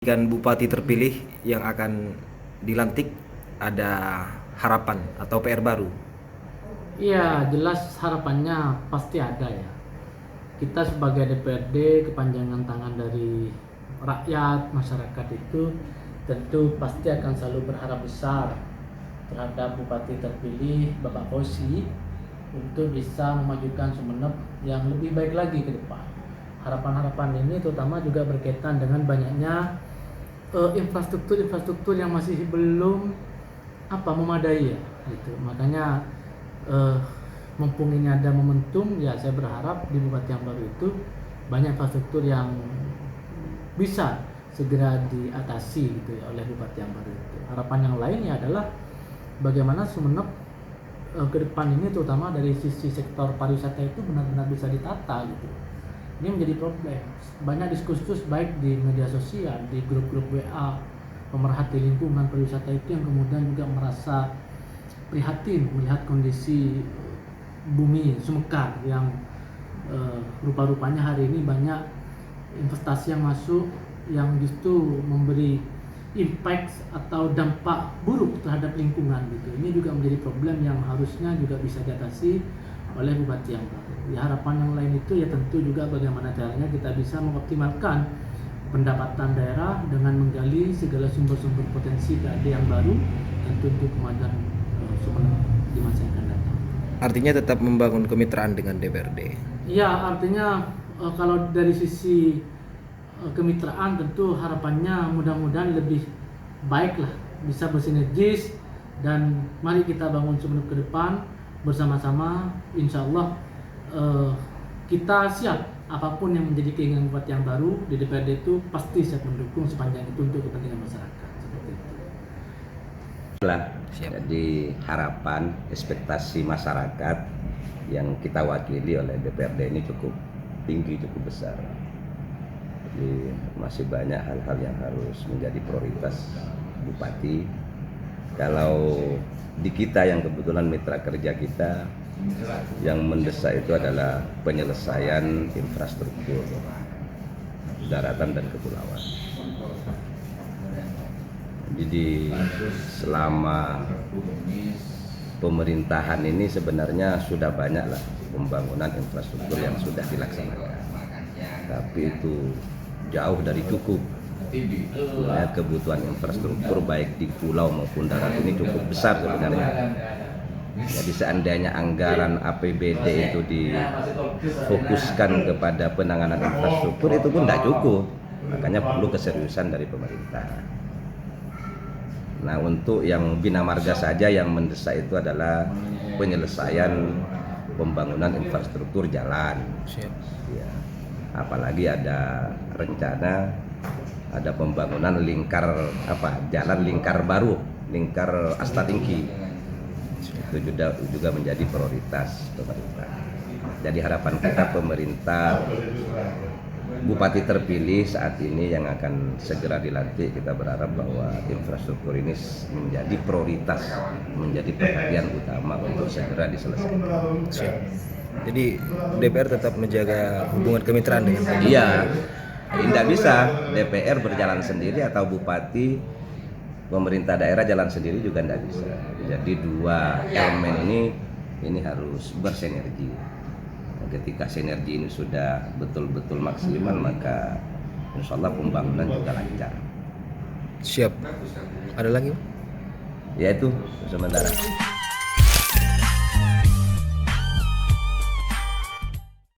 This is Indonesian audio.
Kan bupati terpilih yang akan dilantik, ada harapan atau PR baru? Iya, jelas harapannya pasti ada ya. Kita sebagai DPRD, kepanjangan tangan dari rakyat, masyarakat itu tentu pasti akan selalu berharap besar terhadap Bupati terpilih Bapak Fauzi untuk bisa memajukan Sumeneb yang lebih baik lagi ke depan. Harapan-harapan ini terutama juga berkaitan dengan banyaknya infrastruktur yang masih belum memadai ya gitu. Makanya mumpung ini ada momentum ya, saya berharap di bupati yang baru itu banyak infrastruktur yang bisa segera diatasi gitu ya oleh bupati yang baru itu. Harapan yang lainnya adalah bagaimana Sumeneb ke depan ini terutama dari sisi sektor pariwisata itu benar-benar bisa ditata gitu. Ini menjadi problem. Banyak diskursus baik di media sosial, di grup-grup WA pemerhati lingkungan pariwisata itu yang kemudian juga merasa prihatin melihat kondisi bumi Sumekar yang rupa-rupanya hari ini banyak investasi yang masuk yang justru memberi impact atau dampak buruk terhadap lingkungan gitu. Ini juga menjadi problem yang harusnya juga bisa diatasi oleh bupati yang baru. Ya, harapan yang lain itu ya tentu juga bagaimana caranya kita bisa mengoptimalkan pendapatan daerah dengan menggali segala sumber-sumber potensi PAD yang baru tentu untuk kemajuan Sumeneb di masa yang akan datang. Artinya tetap membangun kemitraan dengan DPRD. Iya, artinya kalau dari sisi kemitraan tentu harapannya mudah-mudahan lebih baik lah, bisa bersinergis, dan mari kita bangun Sumeneb ke depan bersama-sama. Insya Allah kita siap apapun yang menjadi keinginan bupati yang baru di DPRD itu pasti siap mendukung sepanjang itu untuk kepentingan masyarakat. Seperti itu. Jadi harapan, ekspektasi masyarakat yang kita wakili oleh DPRD ini cukup tinggi, cukup besar. Jadi masih banyak hal-hal yang harus menjadi prioritas bupati. Kalau di kita yang kebetulan mitra kerja kita yang mendesak itu adalah penyelesaian infrastruktur daratan dan kepulauan. Jadi selama pemerintahan ini sebenarnya sudah banyaklah pembangunan infrastruktur yang sudah dilaksanakan, tapi itu jauh dari cukup. Kebutuhan infrastruktur baik di pulau maupun darat ini cukup besar sebenarnya. Jadi seandainya anggaran APBD itu difokuskan kepada penanganan infrastruktur itu pun tidak cukup. Makanya perlu keseriusan dari pemerintah. Nah, untuk yang Bina Marga saja yang mendesak itu adalah penyelesaian pembangunan infrastruktur jalan. Ya. Apalagi ada rencana ada pembangunan jalan lingkar baru, lingkar Astatingki. Itu juga menjadi prioritas pemerintah. Jadi harapan kita pemerintah bupati terpilih saat ini yang akan segera dilantik, kita berharap bahwa infrastruktur ini menjadi prioritas, menjadi perhatian utama untuk segera diselesaikan. Jadi DPR tetap menjaga hubungan kemitraan dengan pemerintah. Iya, tidak bisa DPR berjalan sendiri atau bupati pemerintah daerah jalan sendiri juga tidak bisa. Jadi dua elemen ini harus bersinergi. Ketika sinergi ini sudah betul-betul maksimal, maka insya Allah pembangunan juga lancar. Siap. Ada lagi? Ya itu sementara.